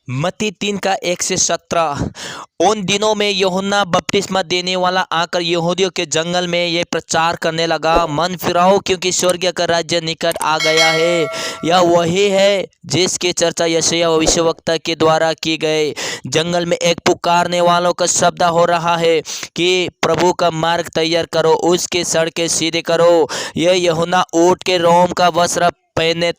मत्ती 3 का 1 से 17। उन दिनों में यूहन्ना बपतिस्मा देने वाला आकर यहूदियों के जंगल में ये प्रचार करने लगा, मन फिराओ क्योंकि स्वर्ग का राज्य निकट आ गया है। यह वही है जिसकी चर्चा यशायाह भविष्यवक्ता के द्वारा की गई। जंगल में एक पुकारने वालों का शब्द हो रहा है कि प्रभु का मार्ग तैयार करो, उसके सड़कें सीधे करो। यह यूहन्ना ऊँट के रोम का वस्त्र पहने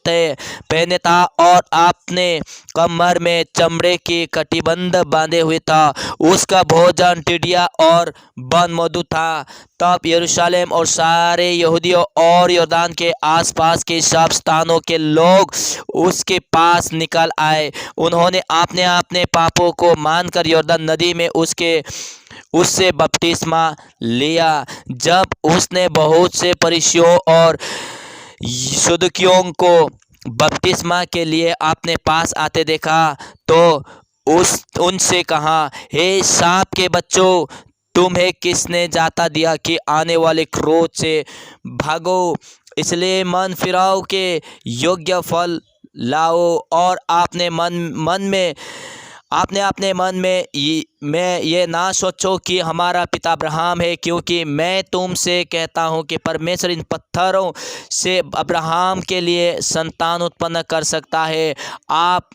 था और आपने कमर में चमड़े की कटिबंध बांधे हुए था। उसका भोजन टिड्डियाँ और वन मधु था। तब यरूशलेम और सारे यहूदियों और यरदन के आसपास के सब स्थानों के लोग उसके पास निकल आए। उन्होंने अपने अपने पापों को मानकर यरदन नदी में उससे बपतिस्मा लिया। जब उसने बहुत से फरीसियों और सदूकियों को बपतिस्मा के लिए अपने पास आते देखा तो उनसे कहा, हे सांप के बच्चों, तुम्हें किसने जाता दिया कि आने वाले क्रोध से भागो। इसलिए मन फिराओ के योग्य फल लाओ और आपने अपने मन में ये ना सोचो कि हमारा पिता अब्राहम है, क्योंकि मैं तुमसे कहता हूँ कि परमेश्वर इन पत्थरों से अब्राहम के लिए संतान उत्पन्न कर सकता है। आप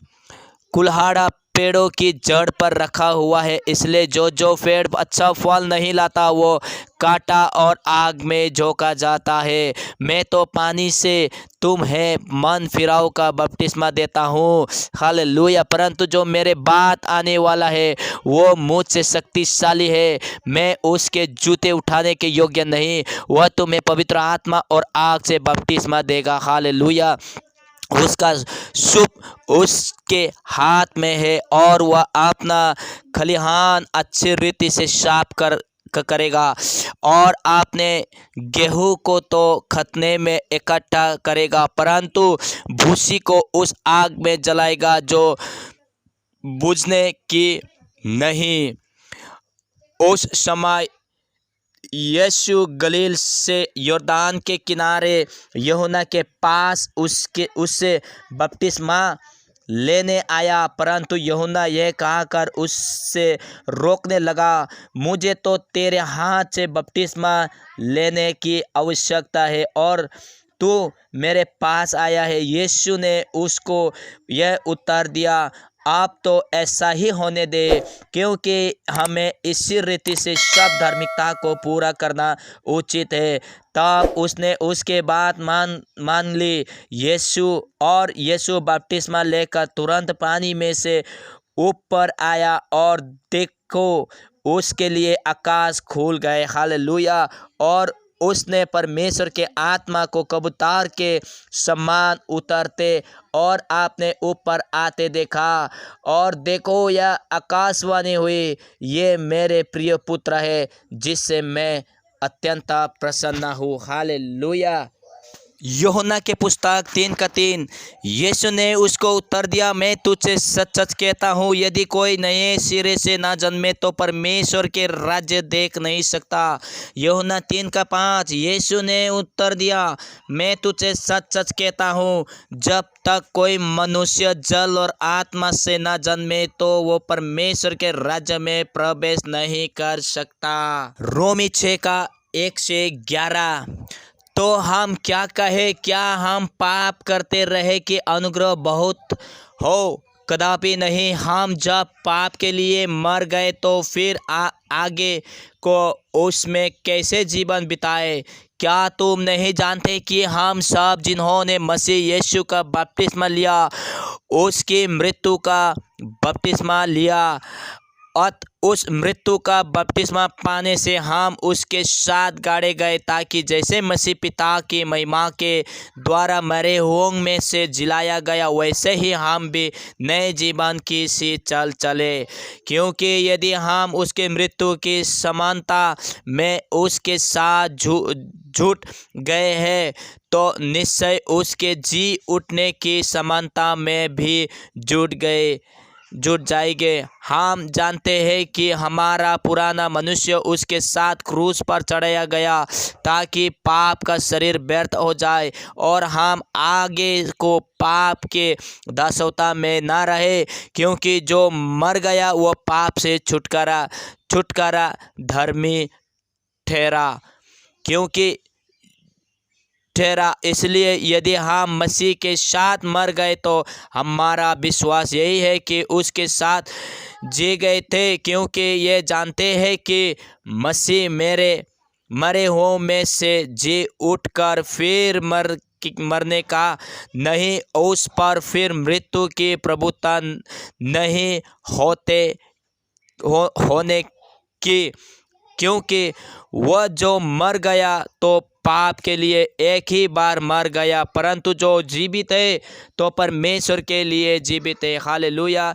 कुल्हाड़ा पेड़ों की जड़ पर रखा हुआ है, इसलिए जो पेड़ अच्छा फल नहीं लाता वो काटा और आग में झोंका जाता है। मैं तो पानी से तुम्हें मन फिराओ का बपतिस्मा देता हूँ, हालेलुया। परंतु जो मेरे बाद आने वाला है वो मुझसे शक्तिशाली है, मैं उसके जूते उठाने के योग्य नहीं। वह तुम्हें पवित्र आत्मा और आग से बपतिस्मा देगा, हालेलुया। उसका सूप उसके हाथ में है और वह अपना खलिहान अच्छी रीति से साफ करेगा और अपने गेहूं को तो खतने में इकट्ठा करेगा, परंतु भूसी को उस आग में जलाएगा जो बुझने की नहीं। उस समय यीशु गलील से यरदन के किनारे यूहन्ना के पास उससे बपतिस्मा लेने आया, परंतु यूहन्ना यह कहकर उससे रोकने लगा, मुझे तो तेरे हाथ से बपतिस्मा लेने की आवश्यकता है और तू मेरे पास आया है। यीशु ने उसको यह उत्तर दिया, आप तो ऐसा ही होने दे, क्योंकि हमें इसी रीति से सब धार्मिकता को पूरा करना उचित है। तब उसने उसके बात मान ली। यीशु बपतिस्मा लेकर तुरंत पानी में से ऊपर आया और देखो उसके लिए आकाश खुल गए, हालेलुया। और उसने परमेश्वर के आत्मा को कबूतर के समान उतरते और अपने ऊपर आते देखा। और देखो यह आकाशवाणी हुई, ये मेरे प्रिय पुत्र है जिससे मैं अत्यंत प्रसन्न हूँ, हालेलुया। यूहन्ना के पुस्तक 3:3। यीशु ने उसको उत्तर दिया, मैं तुझसे सच सच कहता हूँ, यदि कोई नए सिरे से ना जन्मे तो परमेश्वर के राज्य देख नहीं सकता। यूहन्ना 3:5। यीशु ने उत्तर दिया, मैं तुझसे सच सच कहता हूँ, जब तक कोई मनुष्य जल और आत्मा से ना जन्मे तो वो परमेश्वर के राज्य में प्रवेश नहीं कर सकता। रोमी 6:1-11। तो हम क्या कहें, क्या हम पाप करते रहे कि अनुग्रह बहुत हो? कदापि नहीं। हम जब पाप के लिए मर गए तो फिर आगे को उसमें कैसे जीवन बिताए? क्या तुम नहीं जानते कि हम सब जिन्होंने मसीह यीशु का बपतिस्मा लिया उसकी मृत्यु का बपतिस्मा लिया, उस मृत्यु का बपतिस्मा पाने से हम उसके साथ गाड़े गए, ताकि जैसे मसीह पिता की महिमा के द्वारा मरे हुओं में से जिलाया गया, वैसे ही हम भी नए जीवन की सी चले। क्योंकि यदि हम उसके मृत्यु की समानता में उसके साथ जुट गए हैं तो निश्चय उसके जी उठने की समानता में भी जुट गए जुट जाएंगे। हम जानते हैं कि हमारा पुराना मनुष्य उसके साथ क्रूस पर चढ़ाया गया ताकि पाप का शरीर व्यर्थ हो जाए और हम आगे को पाप के दासता में ना रहे, क्योंकि जो मर गया वो पाप से छुटकारा धर्मी ठहरा क्योंकि ठहरा। इसलिए यदि हम मसीह के साथ मर गए तो हमारा विश्वास यही है कि उसके साथ जी गए थे, क्योंकि ये जानते हैं कि मसीह मरे हुओं में से जी उठकर फिर मरने का नहीं, उस पर फिर मृत्यु की प्रभुता नहीं होने की, क्योंकि वह जो मर गया तो पाप के लिए एक ही बार मर गया, परंतु जो जीवित है तो परमेश्वर के लिए जीवित है। हालेलुया।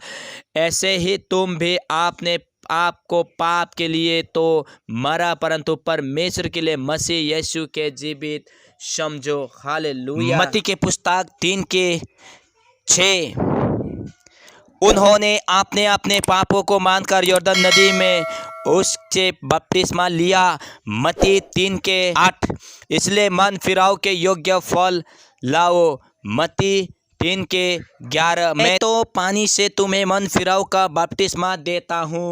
ऐसे ही तुम भी आपने आपको पाप के लिए तो मरा, परंतु परमेश्वर के लिए मसीह यीशु के जीवित समझो। हालेलुया। मत्ती के पुस्तक 3:6 उन्होंने अपने अपने पापों को मानकर यरदन नदी में उससे बपतिस्मा लिया। मत्ती 3:8 इसलिए मन फिराव के योग्य फल लाओ। मत्ती 3:11 मैं तो पानी से तुम्हें मन फिराव का बपतिस्मा देता हूँ।